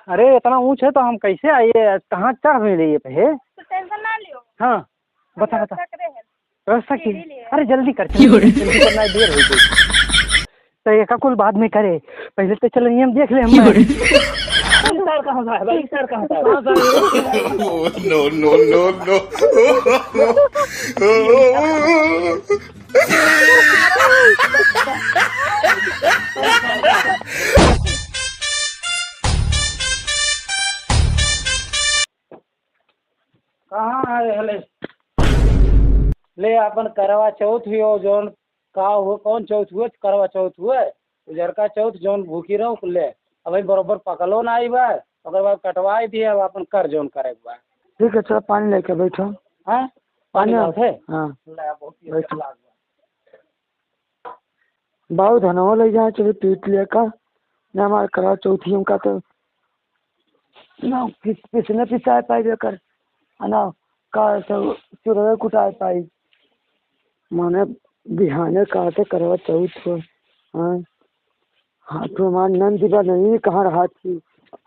अरे इतना ऊंच है तो हम कैसे आइए, कहाँ चढ़ में रही है। तो टेंशन ना लियो। हाँ बता बता व्यवस्था की। सीढ़ी लिए। अरे जल्दी कर, जल्दी करना है, देर हो गई। तो ये का कुल बाद में करे, पहले तो चलो हम देख ले। हम सर कहाँ था भाई, सर कहाँ था। No no no no. कहाँ है हले ले अपन करवा चौथ हुआ जौन का हुआ, कौन चौथ हुआ, करवा चौथ हुआ उजरका चौथ जौन भूखी रहो ले। अब भाई बरोबर पकलो ना आई बा, अगर बाद कटवाई दिए। अब अपन कर जौन करे बा। ठीक है चलो पानी लेके बैठो। हाँ पानी थे। हाँ बहुत बहुत धनवा ले जाए चलो पीट लिया का ना हमारे करवा चौथियों का तो ना पिसने पिसाए पाई लेकर ना का तो चुरवे कुटाए पाई माने बिहाने काटे करवा चौथ हो। हाँ हाथ हमारे नंद जी नहीं कहाँ रहा थी,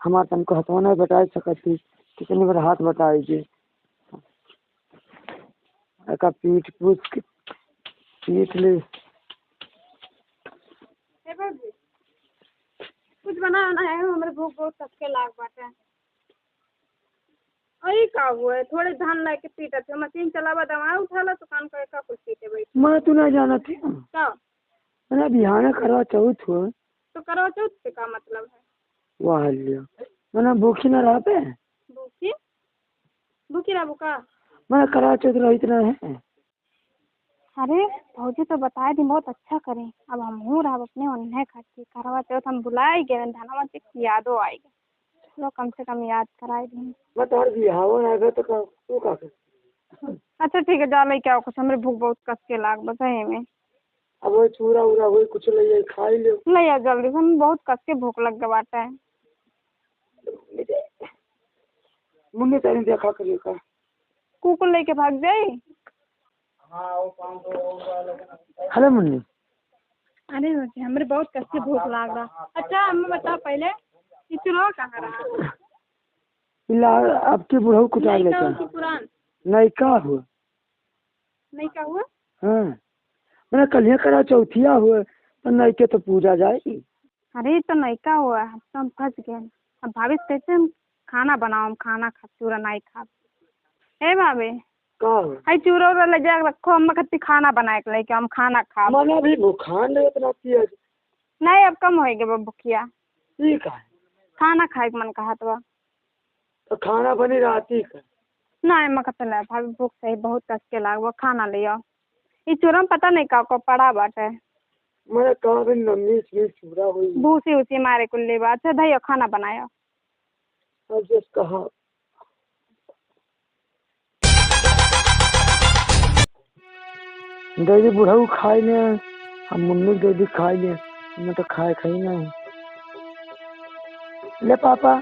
हमारे तनको हथवा नहीं बता सकती, कितनी बार हाथ बताएगी का पीठ पूछ के पीट ले। कुछ बनाना है, हमारे भूख बहुत सबके लाग बाटे। अरे का हुआ है, थोड़े धान लाके पीटा थे, मशीन चलावा दवा उठाला तो कान का कुछ पीटे बैठे। मैं तू ना जाना थी क्या मैंने बिहाने करवा चौथ हो तो करवा चौथ से का मतलब है। वाह लिया मैंने भूखी ना रहा पे भूखी भूखी रहा का मैं करवा चौथ रही इतना है। अरे भौजी तो बताए दी बहुत अच्छा करें, अब हम हूँ रहा अपने उन्हें खाती करवा चौथ हम बुलाए गए धनवा से यादो आएगा, चलो कम से कम याद कराए दी। मैं तुम्हारे बिहाव ना गए तो तू का अच्छा ठीक है जा ले क्या कुछ, हमारे भूख बहुत कस के लाग बस है में। अब वो चूरा उरा वही कुछ ले खा ही लो ले यार जल्दी से, हमें बहुत कस के भूख लग गवाता है। मुन्ने तेरी देखा करिए का कुकुर लेके भाग जाए। हेलो मुन्नी। अरे भौजी हमारे बहुत कस के भूख लाग रहा। अच्छा हमें बता पहले ये चूल्हा कहाँ रहा। इला अब के बुढ़ऊ कुटा लेके पुरान नहीं का हुआ नहीं का हुआ। हाँ मैंने कल करा चौथिया हुआ तो नहीं के तो पूजा जाएगी। अरे तो नहीं का हुआ, तो हम फंस गए। अब भाभी से कैसे हम खाना बनाओ, हम खाना खा चूरा नहीं खा। हे भाभी का हुआ हाई चूरा उरा ले जा रखो, हम कत्ती खाना बनाए के लेके हम खाना खा। मना भी भूखान नहीं इतना पिया नहीं अब कम होएगा भूखिया, ठीक है खाना खाए के मन कहा तो खाना बनी राती का नहीं मकतल है भाभी भूख सही बहुत कस के लाग वो खाना लियो। ये चूरम पता नहीं का को पड़ा बाटे, मैंने कहा भी नम्मी इसमें चूरा हुई भूसी उसी मारे कुल्ले बात। अच्छा धैया खाना बनाया। अब जिस कहा दीदी बुढ़ऊ खाए ने हम मुन्नी दीदी खाए ले, मैं तो खाए खाई नहीं ले पापा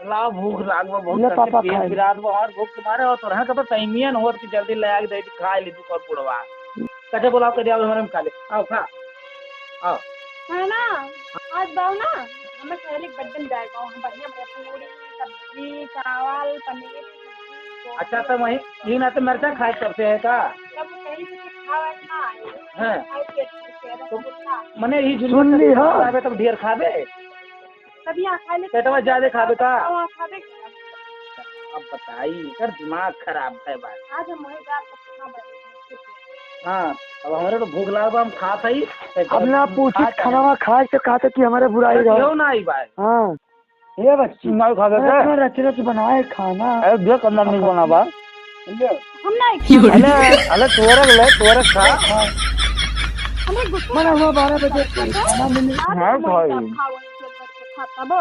ला भूख लाग बहुत ले पापा खाए रात में और भूख तुम्हारे हो तो रहा कब टाइमियन हो कि जल्दी ले आके दे खा ले तू और बुढ़वा कटे बोलाओ के दिया हमारे में खा ले। आओ खा आओ है ना आज बाव ना हमें पहले बर्तन जाएगा, हम बढ़िया बढ़िया पूरी सब्जी चावल पनीर। अच्छा तो वही ये ना तो मिर्चा खाए करते है का सब कहीं से खावा ना हैं आए पेट तो मने ही सुन ली हो खाबे तब ढेर खाबे तभी खा ले पेटवा ज्यादा खाबे का। खावे। अब बताई कर दिमाग खराब है भाई। आज हम वही रात तक खा बैठे। हाँ अब हमारे तो भूख लगा हम खात ही अब ना पूछी खाना खाए तो कहा कि हमारे बुराई रहो ना आई भाई। हाँ ये बच्ची नहीं खा गए रच रच बनाए खाना अरे देख अंदर नहीं बना बा हम नहीं अरे तोरक खा हमें गुस्सा मना हुआ 12 बजे खाना मिले हाँ भाई खाता बो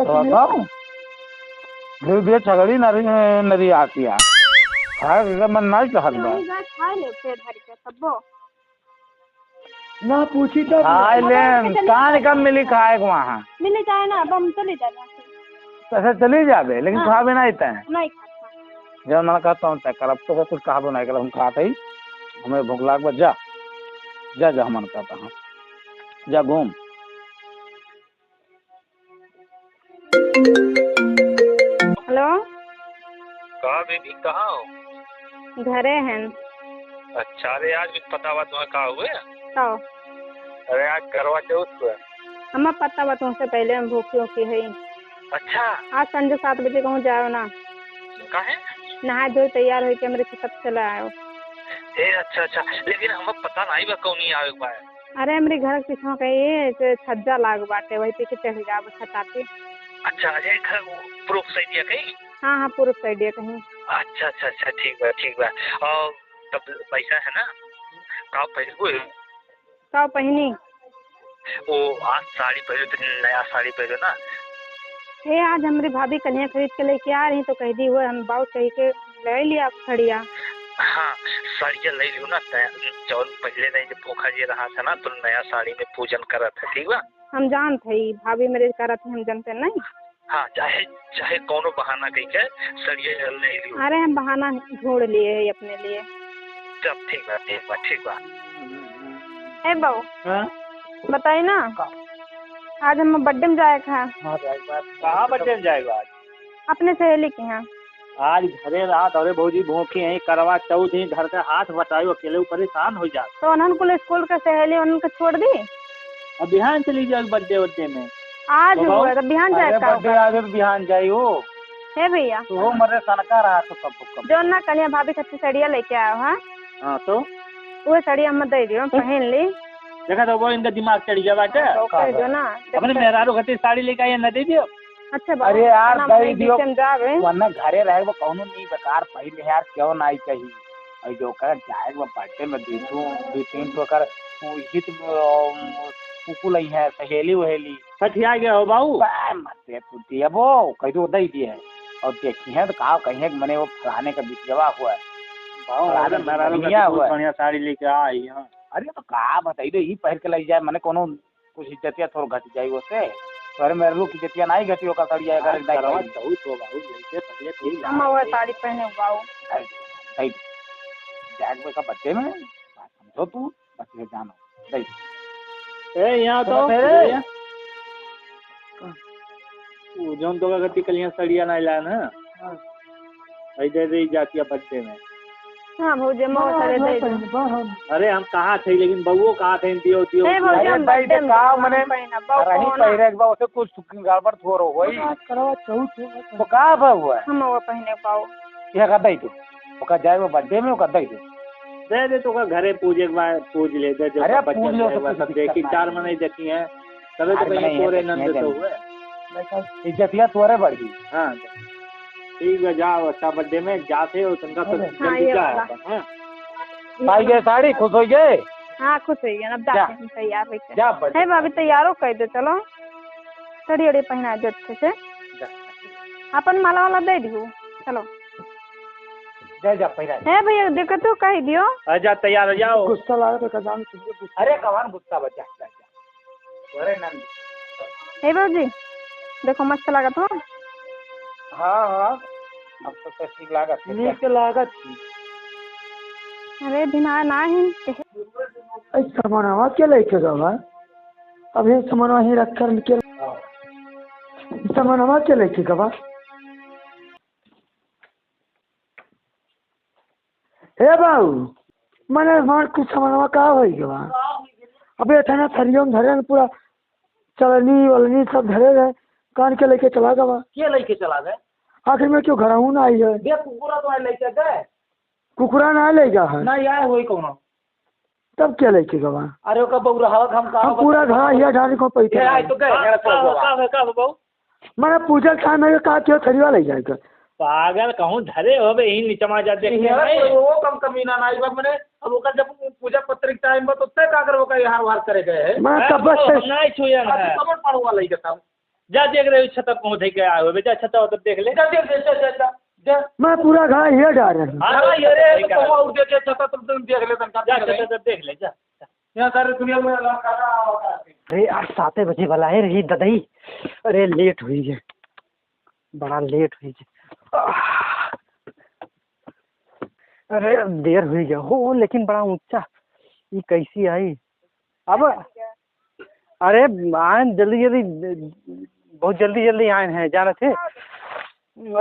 खाओ धीरे छगड़ी नरी आती है खाए मन नहीं चाहत बा खा ले पेट भर के तब ना पूछी तो खाए ले कहाँ कम मिली खाए वहाँ मिले जाए ना अब हम चले जाए ऐसे चली जाबे लेकिन खा भी नहीं तय नहीं खाता। जब मैं कहता हूँ तय कर अब तो कुछ कहा नहीं कर हम खाते ही हमें भूख लाग जा जा जा मन कहता हूँ जा घूम हेलो, कहाँ बेबी, कहाँ हो? घरे हैं। अच्छा, अरे आज भी पता हुआ तुम्हें कहाँ हुए? तो अरे आज करवा चौथ हुआ। हमें पता बा तुमसे पहले हम भूखी उखी है। अच्छा, आज संजय 7 बजे कहूँ जाओ ना, काहे? नहाए धोए तैयार हो के मेरे छत चला आयो। ए अच्छा अच्छा, लेकिन हमें पता नहीं बा कौन नहीं आवे पाए। अरे हमारे घर के पीछे कही छज्जा लाग बाटे, वही पे के चढ़ जाओ छता पे। अच्छा, अजय घर प्रूफ सही दिया कहीं? हाँ हाँ, पूर्व साइड है कहीं। अच्छा अच्छा अच्छा, ठीक बा। और तब पैसा है ना? कहाँ पहले हुए? का पहनी? वो आज साड़ी पहले तो नया साड़ी पहले ना। ये आज हमारी भाभी कन्या खरीद के लेके आ रही तो कह दी हुआ हम बहुत कही के ले लिया खड़िया। हाँ, साड़ियाँ ले लियो ना। जौन पहले नहीं जब पोखा जी रहा था ना तो नया साड़ी में पूजन करत है, ठीक बा? हम जानते ही भाभी मेरे करत हम जानते नहीं। हाँ, चाहे चाहे कोनो बहाना कही के साड़ियाँ ले लियो। अरे हम बहाना ढूंढ लिए है अपने लिए। तब ठीक बा। ए बहू, हाँ बताइए ना, आज हम बर्थडे में जाए था। हाँ भाई बात कहाँ बच्चे में जाएगा आज? अपने सहेली के यहाँ। आज घरे रात अरे भौजी भूखे हैं, करवा चौथ ही, घर का हाथ बटाओ, अकेले परेशान हो जा। तो उन्होंने को स्कूल का सहेली उनको छोड़ दी। अब बिहान चली जाओ बर्थडे में। आज बताओ। हुआ तो बिहान जाए का बर्थडे आगे बिहान जाइयो है भैया। तो वो मरे सनका रहा तो कब जो ना कन्या भाभी कच्ची साड़िया लेके आयो है, हाँ तो वो साड़िया हम दे दियो, पहन ली। देखा तो वो इनका दिमाग चढ़ गया बाटे। तो कह दो ना। अपने मेहरारू खातिर साड़ी लेके आई न दे दियो। अच्छा बाबू, अरे यार खाना दे बनाई दियो बीच में जावे। वरना घरे रहे वो कौनो नहीं बेकार पहले यार क्यों ना आई कही और जो कर जाए वो बर्थडे में दो तीन तो कर हित कुकुल ही है सहेली वहेली सठिया गया हो बाबू। मत तू दिए वो कह दो दे दिए और देखी है तो कहा कहीं मने वो फलाने का बिचवा हुआ है मेहरारू बढ़िया खातिर हुआ है। बढ़िया साड़ी लेके आई। हाँ अरे तो कहा बताइए यही पहन के लग जाए मैंने कोनो कुछ इज्जतिया थोड़ा घट जाए उससे तो अरे मेरे लोग की इज्जतिया नहीं घटी होगा सड़िया अगर करवा चौथ हो बाबू, लेके पहले ठीक हम वो साड़ी पहने बाबू। जैक का बच्चे में समझो तू बच्चे जानो दे ए यहाँ तो तेरे जोन तो गति कलियां सड़िया नहीं लाया ना, ऐसे दे जाती है बच्चे में। हाँ भौजी मोह साड़े दे दो। अरे हम कहाँ थे, लेकिन बउओ कहाँ थे, दियो दियो। ए भौजी हम भाई बर्थडे में का मने पहना रही बाबू पहिरे एक बार उसे कुछ गड़बड़ थोरो होई करवा चौथ तो का बा हुआ हम वो पहने बाबू। यह का दई तू ओका जाए वो बर्थडे में ओका दई तू दे तो का घरे पूजे के बाद पूज ले दे जो अरे बच्चे पूज लो में तो सब देखी चार मने देखी है तबे तो अरे कहीं नहीं, तोरे देखी नंद है तो देखी। हुए। इज्जतिया तोरे बढ़ी हाँ ठीक है, जाओ अच्छा बर्थडे में जाते हो तुमका तो हाँ, जल्दी ये जा वाला। हाँ पाई गए साड़ी खुश हो गए हाँ खुश हो गया, अब जाते हैं तैयार होके। जा बर्थडे है भाभी तैयार हो कह दो, चलो साड़ी उड़ी पहना दो अच्छे से। अपन माला वाला दे दियो, चलो। जा जा पहिरा है भैया देखो तो कह दियो। जा तैयार हो जाओ। गुस्सा लगा तो कजान तुमको गुस्सा। अरे कवान गुस्सा बच्चा जा जा अरे नंद है भाजी देखो मस्त लगा तो। हाँ हाँ अब तो ठीक लागत है। नीक लागत अरे बिना नहीं ऐ सामानवा के लेके गवा अभी सामानवा ही रख कर के सामानवा के लेके गवा। हे बाबू मैंने हमार कुछ सामानवा का हो गवा अबे था ना थरियम धरे न पूरा चलनी वलनी सब धरे गए कान के लेके चला गवा। के लेके चला गए आखिर में क्यों घर हूँ ना आई है देख कुकुरा तो लेके गए कुकुरा ना ले जा है ना आए होई कोनो तब क्या लेके गवा। अरे ओका बौरा हवा हम का हम पूरा घर हिया ढाने को पैसे आए तो गए मेरा चल गवा का बाबू मैंने पूजा खाए में कहा क्यों थरिया ले जाएगा। पागल कहूँ धरे हो बे यही नीचमा जा देखते हैं। वो कम कमीना ना आई मैंने अब ओका जब पूजा पत्रिक टाइम में तो तय का कर ओका यहाँ वार करे गए है मैं तब से नहीं छुया ना है। खबर पड़वा लई जता जा देख रहे हो छत पहुँच के आए हो बेटा, छत तब देख ले। जा जा मैं पूरा घर हिया डाल रहा हूँ। हाँ, ये रे तो वो उठ के छता तुम देख ले तन जा छत तब देख ले जा। यहाँ सारे दुनिया में लड़का अरे यार 7 बजे वाला है रही ददई। अरे लेट हुई है, बड़ा लेट हुई है। अरे देर हुई है हो, लेकिन बड़ा ऊंचा ये कैसी आई अब। अरे आए जल्दी जल्दी बहुत जल्दी जल्दी आए हैं, जाना थे।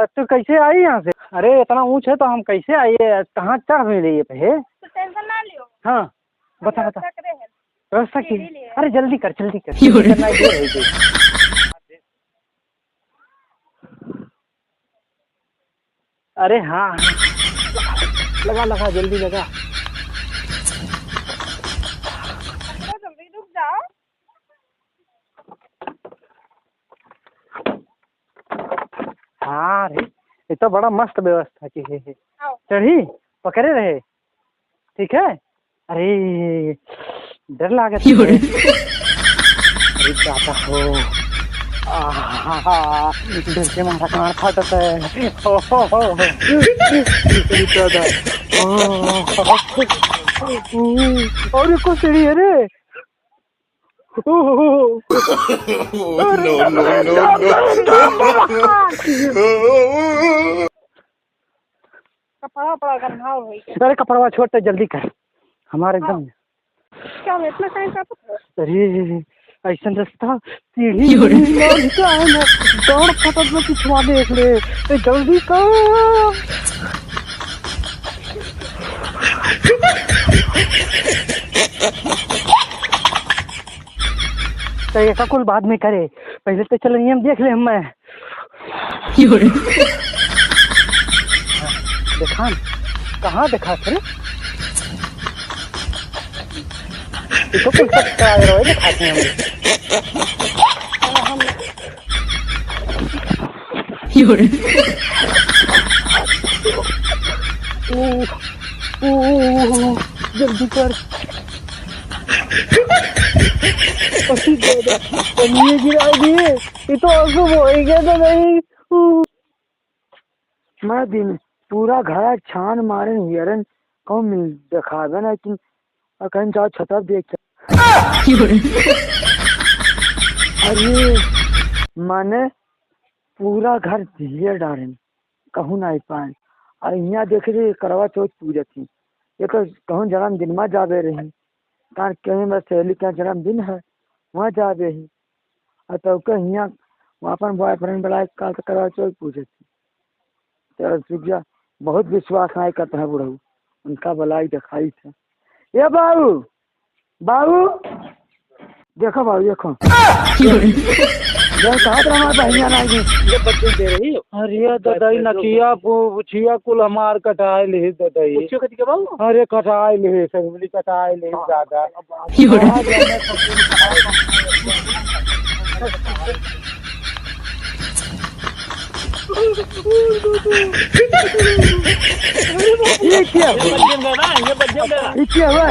तो कैसे आई यहाँ से? अरे इतना ऊंच है तो हम कैसे आइए, कहाँ चढ़ मिले ये पे? तो टेंशन ना लियो। हाँ बता बता। व्यवस्था की? अरे जल्दी कर जल्दी कर। अरे हाँ लगा लगा जल्दी लगा। जल्दी रुक जाओ। हाँ रे ये तो बड़ा मस्त व्यवस्था की है। आओ। चढ़ी पकड़े रहे, ठीक है। अरे डर लागत है। अरे दादा हो, डर से मारा कान फटत है। और को सीढ़ी है रे। Oh, no, no. कपड़ा पड़ा गंदा हो गई। अरे कपड़वा छोड़ तो जल्दी कर, हमारे एकदम। क्या इतना टाइम का? अरे ऐसा रास्ता सीढ़ी दौड़ फटक में पिछवा देख ले, जल्दी कर। तो ऐसा कुल बाद में करे, पहले तो चल नियम देख ले। मैं देखा कहाँ देखा थे इसको कुल सकता है दिखाते हैं हम। जल्दी कर गिरा दिए, ये तो आंसू बोल गया था। नहीं मैं दिन पूरा घर छान मारे हियरन कौन मिल दिखावे ना कि कहीं जाओ छतर देख। अरे माने पूरा घर दिए डारे कहूँ ना पाए। और यहाँ देखे थे करवा चौथ पूजा थी, ये तो कहूँ जन्मदिन में जावे रही, कारण कहीं मेरे सहेली का जन्मदिन है वहाँ जावे ही। और तो कहीं यहाँ वहाँ पर बॉयफ्रेंड बुलाए कल तो करवा चौथ पूजा थी। तो सूर्या बहुत विश्वास नहीं करता है बुढ़ऊ, उनका भलाई दिखाई था। ये बाबू बाबू देखो बाबू देखो दे रही। अरे ददाई नकिया छिया कुल हमार कटाए ले ददाई। अरे कटाए ले सगली कटाए ले दादा। ये क्या हुआ?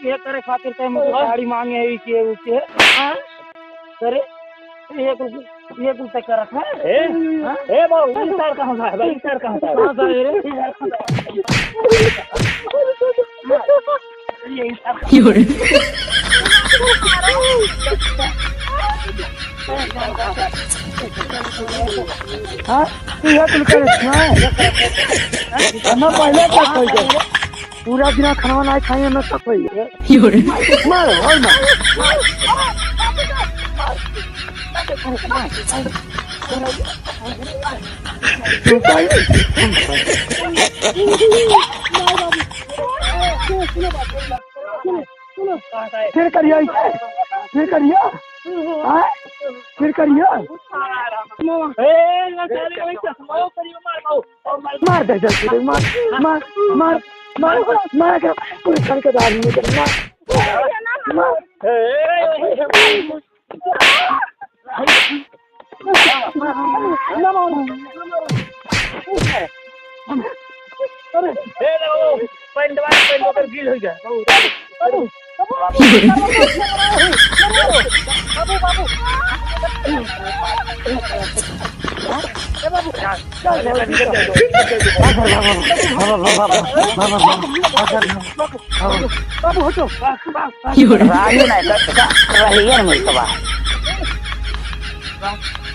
ये करे खातिर ते मुझे गाड़ी मांगे है के करे ये कुल तक कर रखा है। ए बाबू सर कहां है भाई? सर कहां है? कहां है रे? हाँ ये कुल कर हम पहले तक कोई गए पूरा दिन खाना नहीं खाए मैं सब कोई मार और मार फिर करिए फिर करिए फिर करिए मार दे जल्दी मार मार मार मार मार कर पूरे घर के दाल में मार मार बाबू